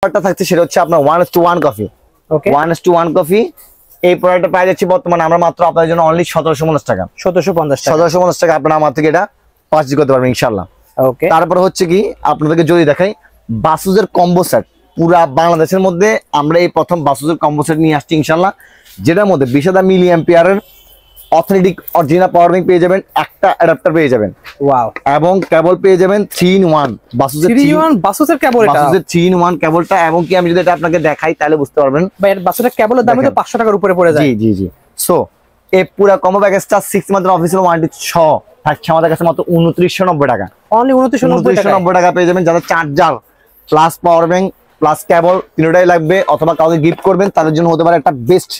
প্রোডাক্টটা থাকছে সেটা হচ্ছে আপনার 1:1 কফি। ওকে 1:1 কফি এই প্রোডাক্টটা পাই যাচ্ছে বর্তমানে আমরা মাত্র আপনাদের জন্য অনলি 1750 টাকা। 1750 টাকা আপনারা আমার থেকে এটা পারচেজ করতে পারবেন ইনশাআল্লাহ। ওকে তারপর হচ্ছে কি আপনাদেরকে যদি দেখাই বাসুজের কম্বো সেট, পুরা বাংলাদেশের মধ্যে আমরা এই প্রথম বাসুজের কম্বো সেট নিয়ে আসছি ইনশাআল্লাহ, যেটার মধ্যে 20,000 মিলি অ্যাম্পিয়ারের অথেন্টিক অরিজিনাল পাওয়ার ব্যাংক পেয়ে যাবেন, একটা অ্যাডাপ্টার পেয়ে যাবেন, ওয়াও, এবং কেবল পেয়ে যাবেন 3-in-1 বাসুজের 3-in-1 কেবলটা। এবং কি আমি যদি এটা আপনাকে দেখাই তাহলে বুঝতে পারবেন ভাই এর বাসুদের কেবলের দাম তো 500 টাকার উপরে পড়ে যায়। জি জি জি। সো এই পুরো কম্বো প্যাকেজটা 6 মান্থের অফিসিয়াল ওয়ারেন্টি সহ থাকছে আমাদের কাছে মাত্র 2990 টাকা। অনলি 2990 টাকা পেয়ে যাবেন। যারা charger plus power bank plus cable তিনটাই লাগবে অথবা কাউকে গিফট করবেন তাদের জন্য হতে পারে একটা বেস্ট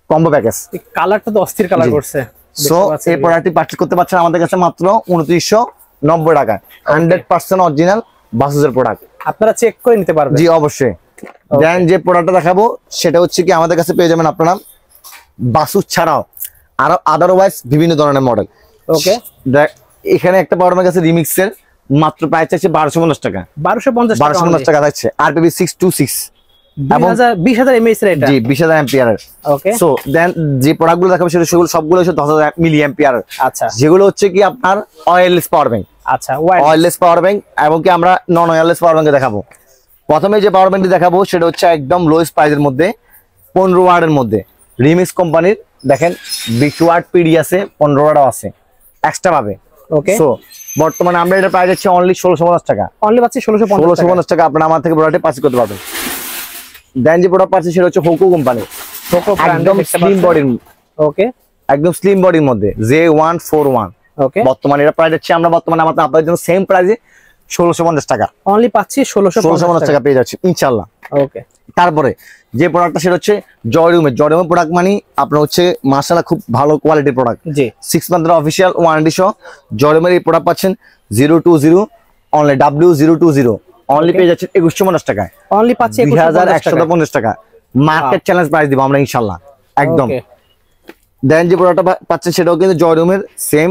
কম্বো প্যাকেজ। এই কালারটা তো অস্থির কালার করছে। সো এই প্রোডাক্টটি পারচেজ করতে পারছেন আমাদের কাছে মাত্র 2990 টাকা। 100% অরিজিনাল বাসুজের প্রোডাক্ট, আপনারা চেক করে নিতে পারবেন। জি অবশ্যই। দেন যে প্রোডাক্টটা দেখাবো সেটা হচ্ছে কি আমাদের কাছে পেয়ে যাবেন আপনারা বাসুজ ছাড়াও আরো আদারওয়াইজ বিভিন্ন ধরনের মডেল। ওকে এখানে একটা পাওয়ার ব্যাংক আছে রিমিক্সের, মাত্র প্রাইস চাইছে 1250 টাকা। 1250 টাকা থাকছে। আরপিবি 626 এবং 20000 mAh এর এটা। জি 20000 অ্যাম্পিয়ারের। ওকে সো দেন যে প্রোডাক্টগুলো দেখাবো সেটা সবগুলো হচ্ছে 10000 মিলি অ্যাম্পিয়ার। আচ্ছা যেগুলো হচ্ছে কি আপনার ওয়্যারলেস পাওয়ার ব্যাংক। আচ্ছা ওয়্যারলেস পাওয়ার ব্যাংক এবং কি আমরা নন ওয়্যারলেস পাওয়ার ব্যাংক দেখাবো। প্রথমে যে পাওয়ার ব্যাংকটি দেখাবো সেটা হচ্ছে একদম লোয়েস্ট প্রাইসের মধ্যে 15 ওয়াটের মধ্যে রিমিক্স কোম্পানির। দেখেন 20 ওয়াট পিডি আছে, 15 ওয়াটও আছে এক্সট্রা পাবে। ওকে সো বর্তমানে আমরা এটা প্রাইস হচ্ছে অনলি 1650 টাকা। অনলি পাচ্ছি 1650 টাকা আপনারা আমার থেকে প্রোডাক্টে পারচেজ করতে পারবেন। দেন যে প্রোডাক্ট পাচ্ছি সেটা হচ্ছে হোকো কোম্পানি। একদম স্লিম বডির। ওকে একদম স্লিম বডির মধ্যে J141। ওকে বর্তমানে এটা প্রাইস হচ্ছে আমরা বর্তমানে আপনাদের জন্য সেম প্রাইসে 1650 টাকা। অনলি পাচ্ছি 1650 টাকা পেয়ে যাচ্ছে ইনশাআল্লাহ। ওকে তারপরে যে প্রোডাক্টটা সেটা হচ্ছে জয়রুমের প্রোডাক্ট মানে আপনার হচ্ছে মাশাআল্লাহ খুব ভালো কোয়ালিটির প্রোডাক্ট। জি 6 মান্থের অফিশিয়াল ওয়ারেন্টি সহ জয়রুমের এই প্রোডাক্ট পাচ্ছেন 020 অনলি W020 অনলি পেয়ে যাচ্ছেন 2150 টাকায়। অনলি পাচ্ছি 2150 টাকা। মার্কেট চ্যালেঞ্জ প্রাইস দিব আমরা ইনশাআল্লাহ একদম। দেন যে প্রোডাক্টটা পাচ্ছেন সেটাও কিন্তু জয়রুমের সেম